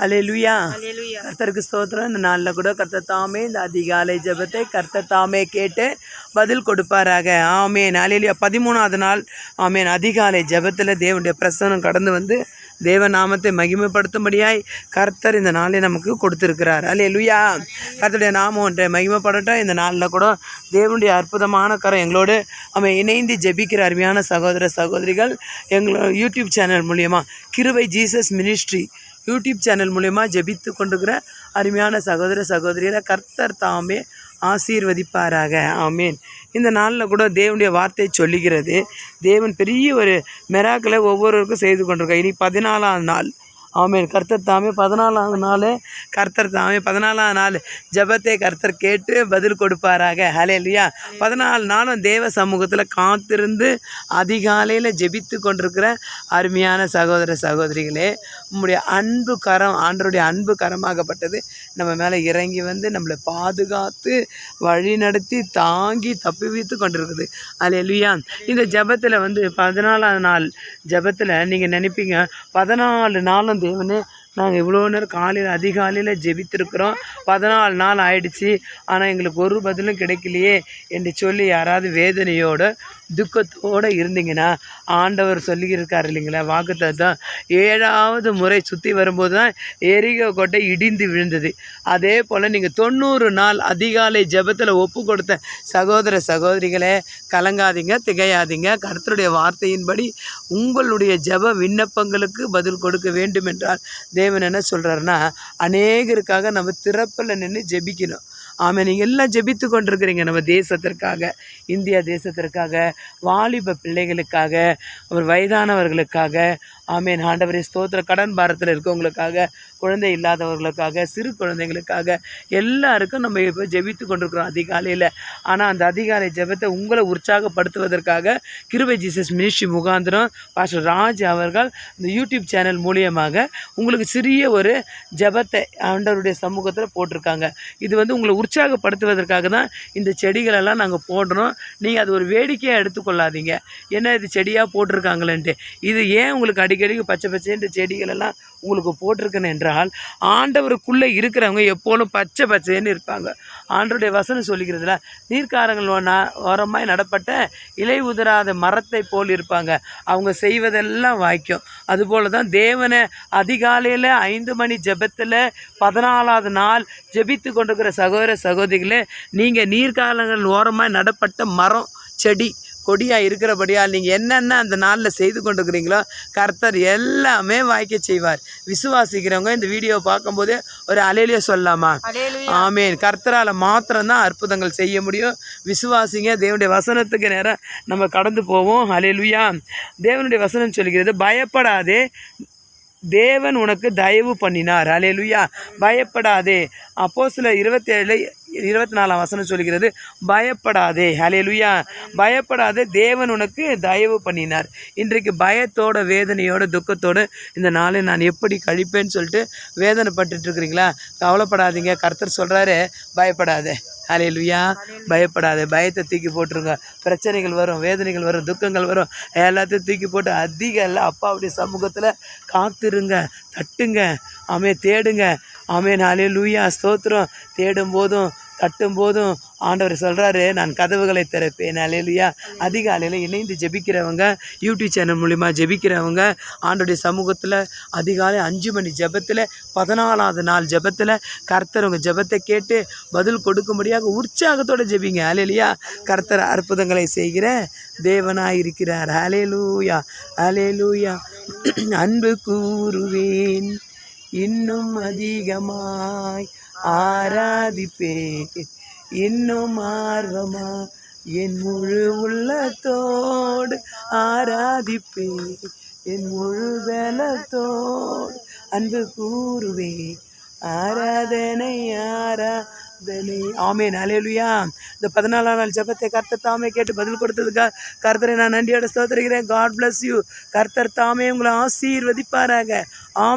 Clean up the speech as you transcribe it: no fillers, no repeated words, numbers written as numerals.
அல்லேலூயா. அல்லேலூயா. கர்த்தருக்கு ஸ்தோத்திரம். இந்த நாளில் கூட கர்த்தர் தாமே இந்த அதிகாலை ஜெபத்தை கர்த்தர் தாமே கேட்டு பதில் கொடுப்பாராக. ஆமேன். அல்லேலூயா. 13வது நாள் ஆமேன். அதிகாலை ஜெபத்தில் தேவனுடைய பிரசன்னம் கடந்து வந்து தேவ நாமத்தை மகிமைப்படுத்தும்படியாய் கர்த்தர் இந்த நாளை நமக்கு கொடுத்துருக்கிறார். அல்லேலூயா. கர்த்தருடைய நாமம் ஒன்றை மகிமைப்படட்டும். இந்த நாளில் கூட தேவனுடைய அற்புதமான கரம் எங்களோடு இணைந்து ஜெபிக்கிற அருமையான சகோதர சகோதரிகள் எங்களோட யூடியூப் சேனல் மூலயமா கிருபை ஜீசஸ் மினிஸ்ட்ரி யூடியூப் சேனல் மூலயமா ஜெபித்து கொண்டிருக்கிற அருமையான சகோதர சகோதரிகளை கர்த்தர் தாமே ஆசீர்வதிப்பாராக. ஆமீன். இந்த நாளில் கூட தேவனுடைய வார்த்தை சொல்லுகிறது. தேவன் பெரிய ஒரு மிராக்களை ஒவ்வொருவருக்கும் செய்து கொண்டிருக்கார். இனி 14வது நாள். ஆமீன். கர்த்தர் தாமே 14வது நாள் கர்த்தர் தாமே 14வது நாள் ஜெபத்தை கர்த்தர் கேட்டு பதில் கொடுப்பாராக. ஹல்லேலூயா. 14 நாளும் தேவ சமூகத்தில் காத்திருந்து அதிகாலையில் ஜெபித்து கொண்டிருக்கிற அருமையான சகோதர சகோதரிகளே, உம்முடைய அன்பு கரம் ஆண்டவருடைய அன்பு கரமாகப்பட்டது நம்ம மேலே இறங்கி வந்து நம்மளை பாதுகாத்து வழி நடத்தி தாங்கி தப்புவித்து கொண்டிருக்குது. ஹல்லேலூயா. இந்த ஜெபத்தில் 14வது நாள் ஜெபத்தில் நீங்கள் நினைப்பீங்க 14 நாளும் தேவனே நாங்கள் இவ்வளோ நேரம் காலையில் அதிகாலையில் ஜெபித்திருக்கிறோம், 14 நாள் ஆயிடுச்சு, ஆனால் எங்களுக்கு ஒரு பதிலும் கிடைக்கலையே என்று சொல்லி யாராவது வேதனையோடு துக்கத்தோடு இருந்தீங்கன்னா ஆண்டவர் சொல்லியிருக்கார் இல்லைங்களா, வாக்குத்தத்தம் 7வது முறை சுற்றி வரும்போது தான் எரிகோ கோட்டை இடிந்து விழுந்தது. அதே போல் நீங்கள் 90 நாள் அதிகாலை ஜெபத்தில் ஒப்பு கொடுத்த சகோதர சகோதரிகளே, கலங்காதீங்க, திகையாதீங்க. கர்த்தருடைய வார்த்தையின்படி உங்களுடைய ஜெப விண்ணப்பங்களுக்கு பதில் கொடுக்க வேண்டும் என்றால் தேவன் என்ன சொல்கிறாருன்னா, அநேகருக்காக நம்ம திறப்பில் நின்று ஜெபிக்கணும். ஆமாம். நீங்கள் எல்லாம் ஜெபித்து கொண்டிருக்கிறீங்க நம்ம தேசத்திற்காக, இந்தியா தேசத்திற்காக, வாலிப பிள்ளைகளுக்காக, வயதானவர்களுக்காக. ஆமேன். ஆண்டவரே ஸ்தோத்திர. கடன் பாரத்தில் இருக்கவங்களுக்காக, குழந்தை இல்லாதவர்களுக்காக, சிறு குழந்தைங்களுக்காக, எல்லாருக்கும் நம்ம இப்போ ஜெபித்து கொண்டிருக்கிறோம் அதிகாலையில். ஆனால் அந்த அதிகாலை ஜெபத்தை உங்களை உற்சாகப்படுத்துவதற்காக கிருபை ஜீசஸ் மினிஸ்ட்ரி முகாந்திரம் பாஸ்டர் ராஜ் அவர்கள் இந்த யூடியூப் சேனல் மூலியமாக உங்களுக்கு சிறிய ஒரு ஜெபத்தை ஆண்டவருடைய சமூகத்தில் போட்டிருக்காங்க. இது உங்களை உற்சாகப்படுத்துவதற்காக தான் இந்த செடிகளெல்லாம் நாங்கள் போடுறோம். நீங்கள் அது ஒரு வேடிக்கையாக எடுத்துக்கொள்ளாதீங்க, என்ன இது செடியாக போட்டிருக்காங்களேன்ட்டு. இது ஏன் உங்களுக்கு அடிக்கடிக்கு பச்சை பச்சைன்ற செடிகளெல்லாம் உங்களுக்கு போட்டிருக்கேன்னு என்றால், ஆண்டவருக்குள்ளே இருக்கிறவங்க எப்போதும் பச்சை பச்சைன்னு இருப்பாங்க. ஆண்டவருடைய வசனம் சொல்லிக்கிறதுல நீர்க்காரங்கள் ஓரமாய் நடப்பட்ட இலை உதிராத மரத்தை போல் இருப்பாங்க, அவங்க செய்வதெல்லாம் வாய்க்கும். அதுபோல் தான் தேவனை அதிகாலையில் 5 மணி ஜெபத்தில் 14வது நாள் ஜெபித்து கொண்டிருக்கிற சகோதர சகோதரிகளே, நீங்கள் நீர்க்காலங்கள் ஓரமாய் நடப்பட்ட மரம் செடி கொடியாக இருக்கிறபடியால் நீங்கள் என்னென்ன அந்த நாளில் செய்து கொண்டிருக்கிறீங்களோ கர்த்தர் எல்லாமே வாய்க்க செய்வார். விசுவாசிக்கிறவங்க இந்த வீடியோ பார்க்கும்போதே ஒரு அல்லேலூயா சொல்லலாமா? ஆமேன். கர்த்தரால் மாத்திரம்தான் அற்புதங்கள் செய்ய முடியும். விசுவாசிங்க. தேவனுடைய வசனத்துக்கு நேரம் நம்ம கடந்து போவோம். அல்லேலூயா. தேவனுடைய வசனம் சொல்கிறது, பயப்படாதே, தேவன் உனக்கு தயவு பண்ணினார். அல்லேலூயா. பயப்படாதே. அப்போஸ்தலர் 27:24 வசனம் சொல்கிறது, பயப்படாதே. அல்லேலூயா. பயப்படாதே, தேவன் உனக்கு தயவு பண்ணினார். இன்றைக்கு பயத்தோட வேதனையோட துக்கத்தோடு இந்த நாளை நான் எப்படி கழிப்பேன்னு சொல்லிட்டு வேதனைப்பட்டு இருக்கிறீங்களா? கவலைப்படாதீங்க. கர்த்தர் சொல்கிறாரு, பயப்படாதே. அல்லேலூயா. பயப்படாதே. பயத்தை தூக்கி போட்டுருங்க. பிரச்சனைகள் வரும், வேதனைகள் வரும், துக்கங்கள் வரும், எல்லாத்தையும் தூக்கி போட்டு அதிகம் அப்பாவுடைய சமூகத்தில் காத்துருங்க, தட்டுங்க, தேடுங்க. அல்லேலூயா. ஸ்தோத்திரம். தேடும் போதும் தட்டும் போதும் ஆண்டவர் சொல்கிறாரு, நான் கதவுகளை திறப்பேன். அல்லேலூயா. அதிகாலையில் இணைந்து ஜெபிக்கிறவங்க, யூடியூப் சேனல் மூலிமா ஜெபிக்கிறவங்க, ஆண்டவருடைய சமூகத்தில் அதிகாலை 5 மணி ஜெபத்தில் 14வது நாள் ஜெபத்தில் கர்த்தர் உங்கள் ஜெபத்தை கேட்டு பதில் கொடுக்கும்படியாக உற்சாகத்தோடு ஜெபிங்க. அல்லேலூயா. கர்த்தர் அற்புதங்களை செய்கிற தேவனாக இருக்கிறார். அல்லேலூயா. அல்லேலூயா. அன்பு கூறுவேன், இன்னும் அதிகமாய் ஆராதிப்பேன், இன்னும் ஆர்வமா என் முழு உள்ளத்தோடு ஆராதிப்பேன், என் முழு பலத்தோடு அன்பு கூறுவேன், ஆராதனை ஆராதனை. ஆமேன். அல்லேலூயா. இந்த 14ஆம் நாள் ஜெபத்தை கர்த்தர் தாமே கேட்டு பதில் கொடுத்ததுக்காக கர்த்தரை நான் நன்றியோட ஸ்தோத்திரிக்கிறேன். God bless you. கர்த்தர் தாமே உங்களை ஆசீர்வதிப்பாராக. ஆம்.